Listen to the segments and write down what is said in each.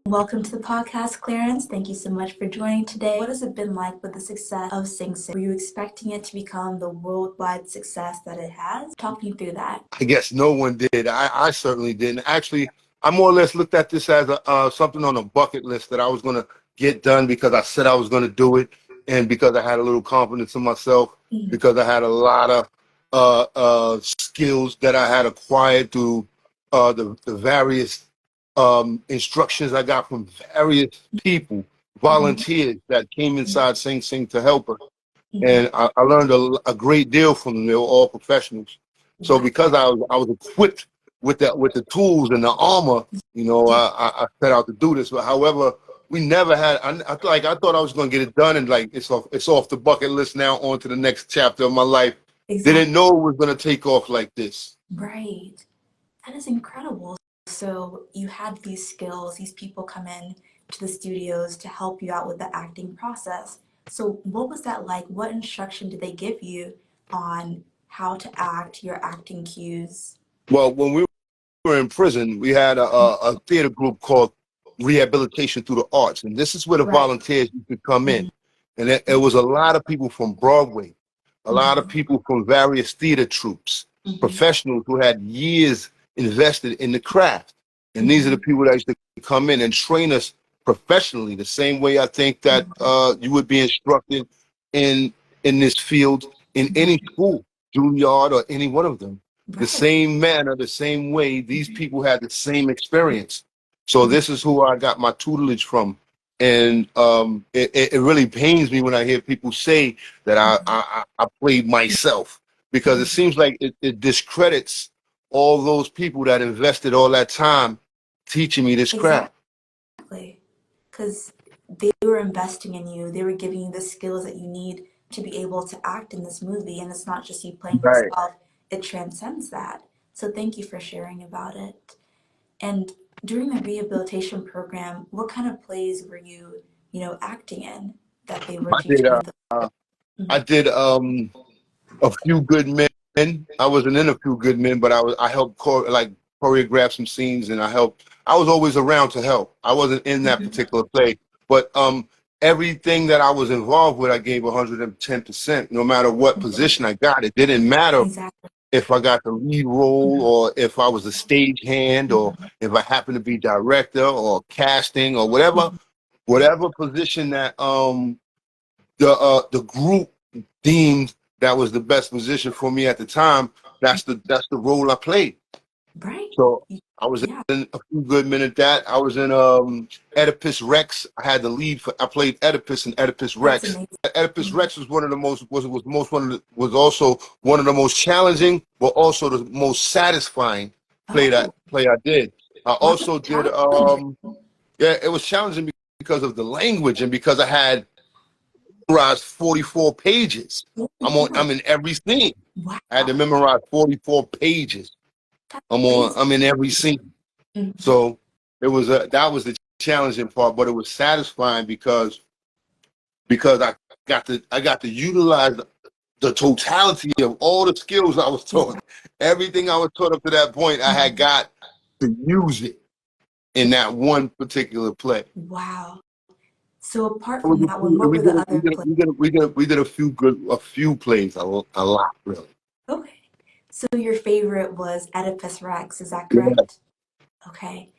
Welcome to the podcast, Clarence. Thank you so much for joining today. What has it been like with the success of Sing Sing? Were you expecting it to become the worldwide success that it has? Talk me through that. I guess no one did. I certainly didn't. Actually, I more or less looked at this as something on a bucket list that I was going to get done because I said I was going to do it, and because I had a little confidence in myself, because I had a lot of skills that I had acquired through the various instructions I got from various people, volunteers that came inside Sing Sing to help us. And I learned a great deal from them. They were all professionals. So because I was equipped with the tools and the armor, I set out to do this. But however, we never had. I thought I was going to get it done, and like it's off the bucket list now. On to the next chapter of my life. Exactly. Didn't know it was going to take off like this. Right. That is incredible. So you had these skills. These people come in to the studios to help you out with the acting process. So what was that like? What instruction did they give you on how to act, your acting cues? Well, when we were in prison, we had a theater group called Rehabilitation Through the Arts. And this is where the volunteers could come in. And it was a lot of people from Broadway, a lot of people from various theater troupes, professionals who had years invested in the craft. And these are the people that used to come in and train us professionally, the same way I think that you would be instructed in this field in any school, Juilliard or any one of them. The same manner, the same way, these people had the same experience. So this is who I got my tutelage from. And it really pains me when I hear people say that I played myself, because it seems like it discredits all those people that invested all that time teaching me this craft. Exactly. Because they were investing in you. They were giving you the skills that you need to be able to act in this movie. And it's not just you playing yourself. It transcends that. So thank you for sharing about it. And during the rehabilitation program, what kind of plays were you, acting in that they were teaching you? I did A Few Good Men. I wasn't in A Few Good Men, but I helped choreograph some scenes, and I was always around to help. I wasn't in that particular play, but everything that I was involved with, I gave 110%. No matter what position I got, it didn't matter if I got the lead role or if I was a stagehand or if I happened to be director or casting or whatever position that the group deemed that was the best position for me at the time. That's the role I played. Right. So I was in A Few Good Men at that. I was in Oedipus Rex. I had the lead I played Oedipus in Oedipus Rex. Oedipus Rex was also one of the most challenging, but also the most satisfying play I did. I also did it was challenging because of the language and because I had memorized 44 pages. I'm in every scene. Wow. I had to memorize 44 pages. I'm in every scene. So that was the challenging part, but it was satisfying because I got to utilize the totality of all the skills I was taught. Everything I was taught up to that point, I had got to use it in that one particular play. Wow. So apart from that one, what were the other plays? We did a few plays, a lot, really. Okay. So your favorite was Oedipus Rex, is that correct? Yeah. Okay.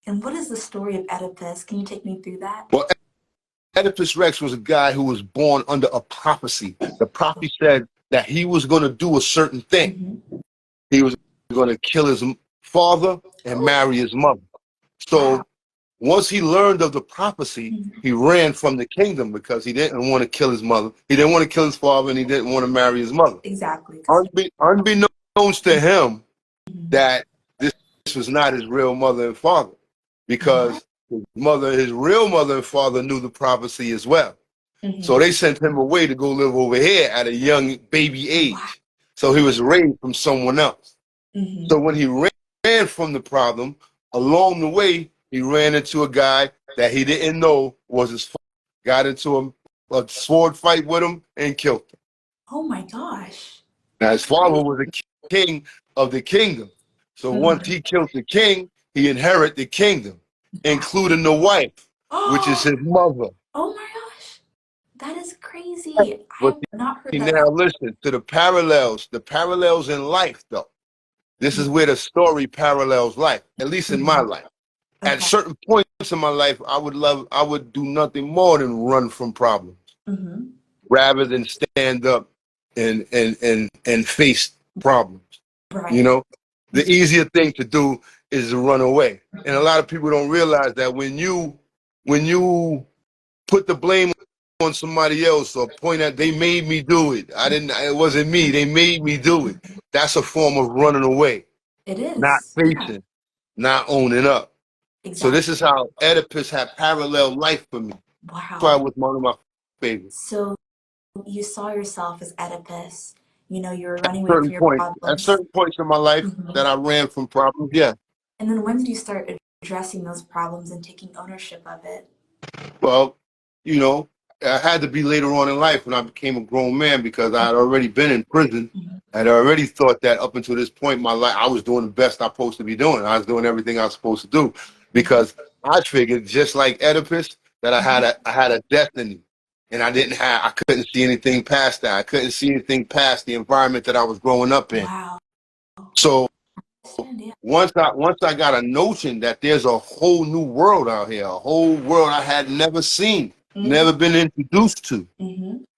And what is the story of Oedipus? Can you take me through that? Well, Oedipus Rex was a guy who was born under a prophecy. The prophecy said that he was going to do a certain thing. He was going to kill his father and marry his mother. So once he learned of the prophecy, he ran from the kingdom because he didn't want to kill his mother. He didn't want to kill his father, and he didn't want to marry his mother. Exactly. Unbeknownst to him that this was not his real mother and father, because his real mother and father knew the prophecy as well. So they sent him away to go live over here at a young baby age. So he was raised from someone else. So when he ran from the problem, along the way, he ran into a guy that he didn't know was his father, got into a sword fight with him, and killed him. Oh my gosh. Now, his father was the king of the kingdom. So once he killed the king, he inherited the kingdom. including the wife, which is his mother. Oh my gosh, that is crazy. I But have not heard that now before. listen to the parallels in life, though. This is where the story parallels life, at least in my life. At Okay. certain points in my life, I would do nothing more than run from problems rather than stand up and face problems. You Right. know, the easier thing to do is to run away. And a lot of people don't realize that when you put the blame on somebody else or point at they made me do it. It wasn't me. They made me do it. That's a form of running away, It not is. Yeah, facing, not owning up. So this is exactly. how Oedipus had parallel life for me. That's why it Wow. was one of my favorites. So you saw yourself as Oedipus. You were running away from Certain your points, at problems. certain points in my life that I ran from problems, yeah. And then when did you start addressing those problems and taking ownership of it? Well, you know, I had to be later on in life when I became a grown man because I had already been in prison. I had already thought that up until this point in my life, I was doing the best I'm supposed to be doing. I was doing everything I was supposed to do because I figured, just like Oedipus, that I had a destiny, and I couldn't see anything past that. I couldn't see anything past the environment that I was growing up in. Wow. So Yeah. once I got a notion that there's a whole new world out here, a whole world I had never seen, never been introduced to,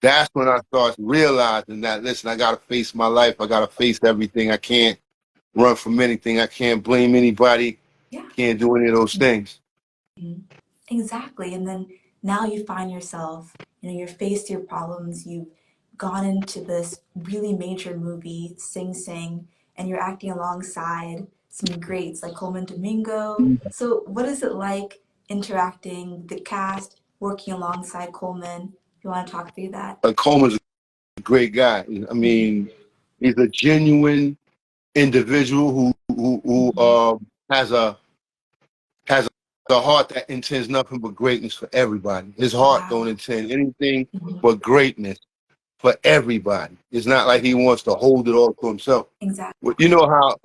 that's when I started realizing that, listen, I got to face my life. I got to face everything. I can't run from anything. I can't blame anybody. Yeah. Can't do any of those things. Exactly. And then now you find yourself, you're faced your problems, you've gone into this really major movie, Sing Sing, and you're acting alongside some greats like Colman Domingo. So what is it like interacting with the cast, working alongside Colman? If you want to talk through that. Coleman's a great guy. I mean, he's a genuine individual who has has a heart that intends nothing but greatness for everybody. His heart don't Wow. intend anything but greatness for everybody. It's not like he wants to hold it all to himself. Exactly. You know how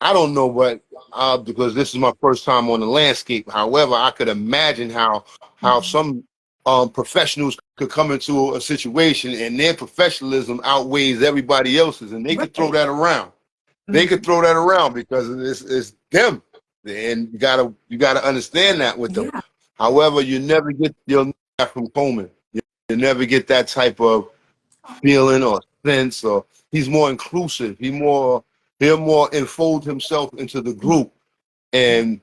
I don't know, but because this is my first time on the landscape. However, I could imagine how some professionals could come into a situation and their professionalism outweighs everybody else's, and they could throw that around. They could throw that around because it's them, and you gotta understand that with them. Yeah. However, you'll get that from Coleman. You never get that type of feeling or sense, or he's more inclusive. He'll more enfold himself into the group and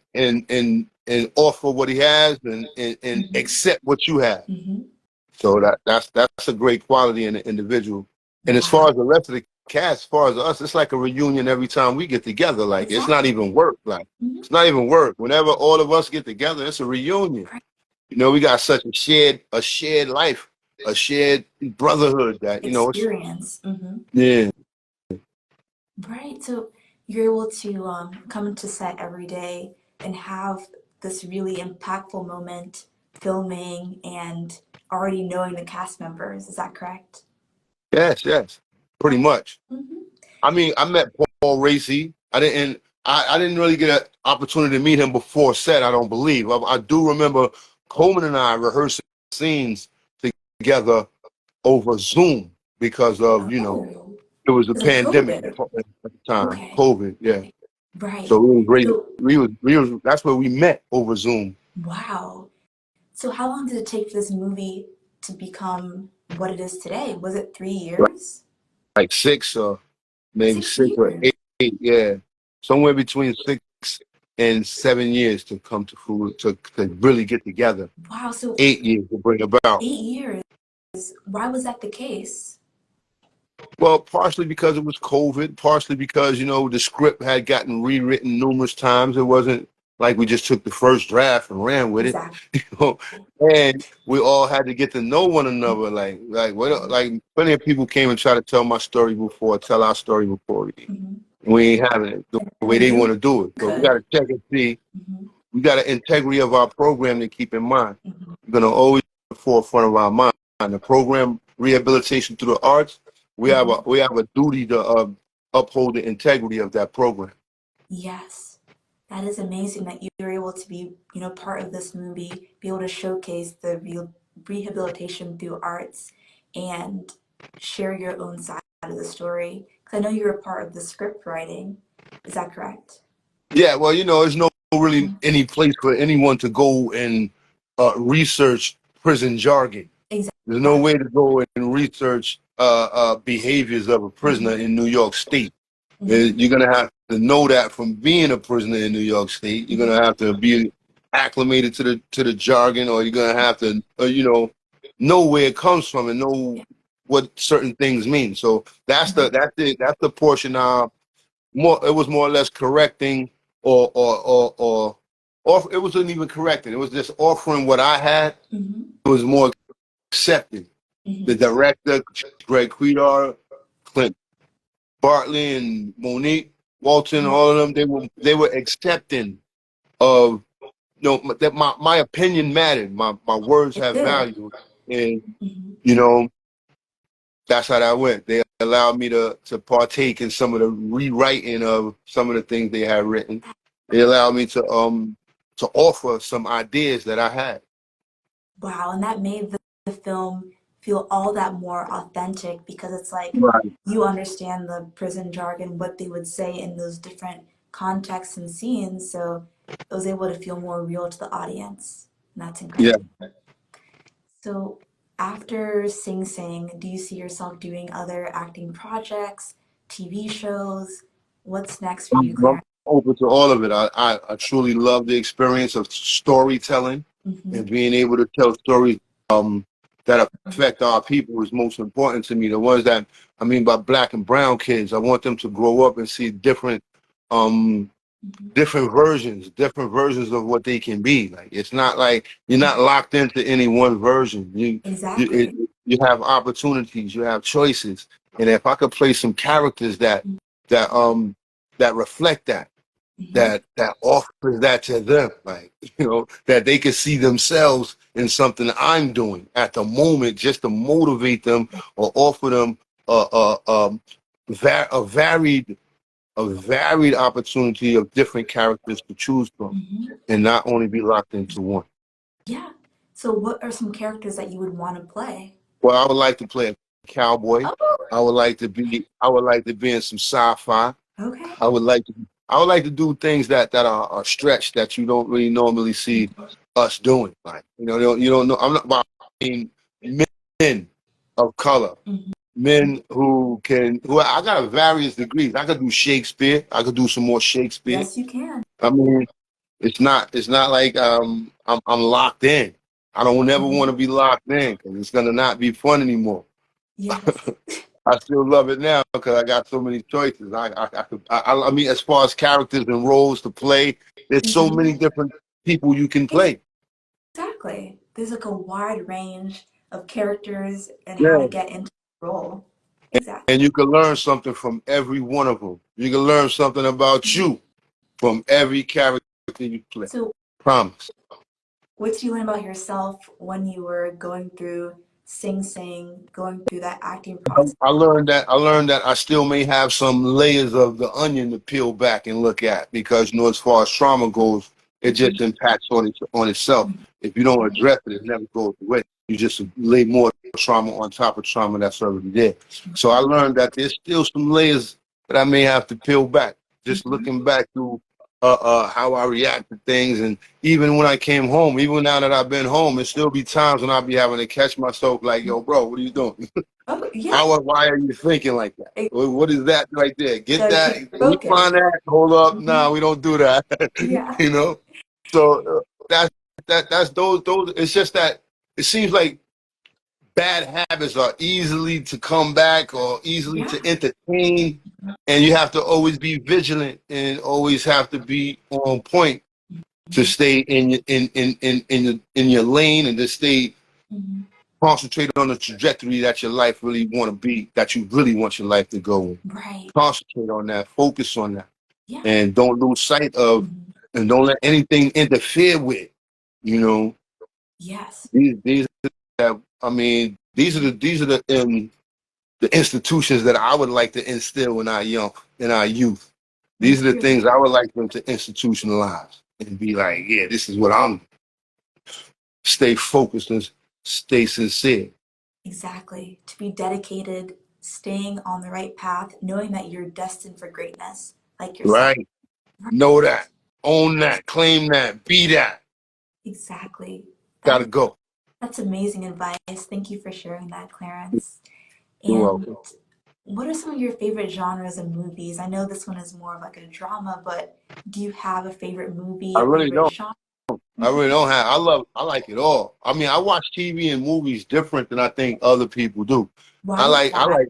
offer what he has and accept what you have. So that's a great quality in an individual. And as far Wow. as the rest of the cast, as far as us, it's like a reunion every time we get together. Like it's not even work. Like it's not even work. Whenever all of us get together, it's a reunion. We got such a shared life, a shared brotherhood that it's Experience. yeah. Right. So you're able to come to set every day and have this really impactful moment filming and already knowing the cast members. Is that correct? Yes, pretty much. I mean, I met Paul Racy. I didn't really get an opportunity to meet him before set. I don't believe. I do remember Coleman and I rehearsing scenes together over Zoom because of Oh, it was a because of pandemic COVID. at the time, Okay. COVID. Yeah. Right. So we was great. So, That's where we met over Zoom. wow. So how long did it take for this movie to become what it is today? Was it 3 years? Like 6 or maybe Six 6 or 8. years. Yeah, somewhere between 6 and 7 years to come to food to really get together. Wow. So 8 years to bring about. 8 years. Why was that the case? Well, partially because it was COVID, partially because, the script had gotten rewritten numerous times. It wasn't like we just took the first draft and ran with it, Exactly. and we all had to get to know one another. Like plenty of people came and tried to tell tell our story before. We ain't having it the way they want to do it. So we got to check and see. We got an integrity of our program to keep in mind. We're going to always be at the forefront of our mind. The program Rehabilitation Through the Arts, we have a duty to uphold the integrity of that program. Yes. That is amazing that you were able to be, part of this movie, be able to showcase the rehabilitation through arts and share your own side of the story. Because I know you were a part of the script writing. Is that correct? Yeah, well, there's no really any place for anyone to go and research prison jargon. There's no way Exactly. to go and research behaviors of a prisoner in New York State. You're gonna have to know that from being a prisoner in New York State. You're gonna have to be acclimated to the jargon, or you're gonna have to, know where it comes from and know what certain things mean. So that's the portion. It was more or less correcting, or it wasn't even correcting. It was just offering what I had. It was more accepting. The director, Greg Quidar, Clint Bartley, and Monique Walton, all of them, they were accepting of that my opinion mattered. My words It have did. value, and you know that's how that went. They allowed me to partake in some of the rewriting of some of the things they had written. They allowed me to offer some ideas that I had. Wow, and that made the film feel all that more authentic because it's like Right. you understand the prison jargon, what they would say in those different contexts and scenes, so it was able to feel more real to the audience. And that's Yeah. incredible. So after Sing Sing, do you see yourself doing other acting projects, TV shows? What's next for you, I'm Clarence? open to all of it. I truly love the experience of storytelling Mm-hmm. and being able to tell stories that affect our people is most important to me. The ones that I mean by black and brown kids, I want them to grow up and see um, different versions of what they can be. Like it's not like you're not locked into any one version. Exactly. You have opportunities, you have choices, and if I could play some characters that that reflect Mm-hmm. that offers that to them, like that they can see themselves in something I'm doing at the moment, just to motivate them or offer them a varied opportunity of different characters to choose from, Mm-hmm. and not only be locked into one. Yeah. So what are some characters that you would want to play? Well, I would like to play a cowboy. Oh, I would like to be in some sci-fi. okay. I would like to I would like to do things that are stretched that you don't really normally see us doing. Like you don't know. I'm not about men of color, Mm-hmm. men who I got various degrees. I could do Shakespeare. I could do some more Shakespeare. Yes, you can. I mean, it's not like I'm locked in. I don't never Mm-hmm. want to be locked in because it's gonna not be fun anymore. Yes. I still love it now because I got so many choices. I mean, as far as characters and roles to play, there's so Mm-hmm. many different people you can play. Exactly. There's like a wide range of characters and how to Yeah. get into the role. Exactly. And you can learn something from every one of them. You can learn something about Mm-hmm. you from every character you play. So, Promise. what did you learn about yourself when you were going through Sing Sing, going through that acting process? I learned that I still may have some layers of the onion to peel back and look at because as far as trauma goes, it Mm-hmm. just impacts on itself. If you don't address it, it never goes away. You just lay more trauma on top of trauma that's already there. So I learned that there's still some layers that I may have to peel back. Just Mm-hmm. looking back through how I react to things, and even when I came home, even now that I've been home, it still be times when I'll be having to catch myself like, yo, bro, what are you doing? Oh, yeah. Why are you thinking like that? You What is that right there? Get gotta that. keep Can you focused. find that? Hold up. Mm-hmm. No, we don't do that. Yeah. you know. So that's those. It's just that it seems like bad habits are easily to come back or easily Yeah. to entertain, and you have to always be vigilant and always have to be on point to Mm-hmm. stay in your lane and to stay Mm-hmm. concentrated on the trajectory that your life really want to be, that you really want your life to go in. Right. Concentrate on that, focus on that, Yeah. and don't lose sight of, Mm-hmm. and don't let anything interfere with. You know, Yes. these I mean, these are the institutions that I would like to instill in our youth. These are the things I would like them to institutionalize and be like, yeah, this is what I'm. Stay focused and stay sincere. Exactly. To be dedicated, staying on the right path, knowing that you're destined for greatness, like yourself. Right. Know that. Own that. Claim that. Be that. Exactly. Gotta go. That's amazing advice. Thank you for sharing that, Clarence. You're And welcome. what are some of your favorite genres of movies? I know this one is more of like a drama, but do you have a favorite movie, I a really favorite don't. genre? I really don't have. I like it all. I mean, I watch TV and movies different than I think other people do. Why is that?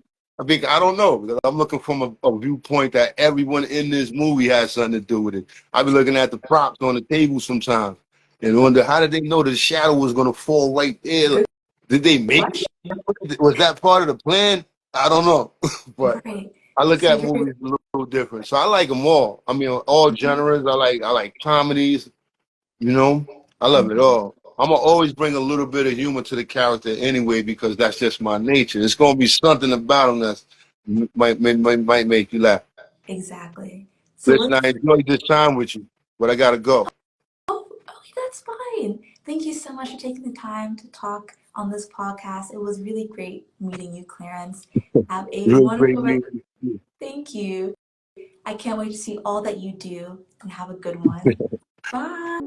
I don't know, because I'm looking from a viewpoint that everyone in this movie has something to do with it. I be looking at the props on the table sometimes and wonder, how did they know the shadow was going to fall right there? Like, did they make Question. it? Was that part of the plan? I don't know. But Right. I look So at you're movies a little different. So I like them all. I mean, all genres. I like comedies. You know, I love it all. I'm gonna always bring a little bit of humor to the character anyway, because that's just my nature. It's gonna be something about them that might make you laugh. exactly. So Listen, I let's enjoyed this time with you, but I gotta go. okay, that's fine. Thank you so much for taking the time to talk on this podcast. It was really great meeting you, Clarence. Have a Really great wonderful rest. meeting you. Thank you. I can't wait to see all that you do and have a good one. Bye.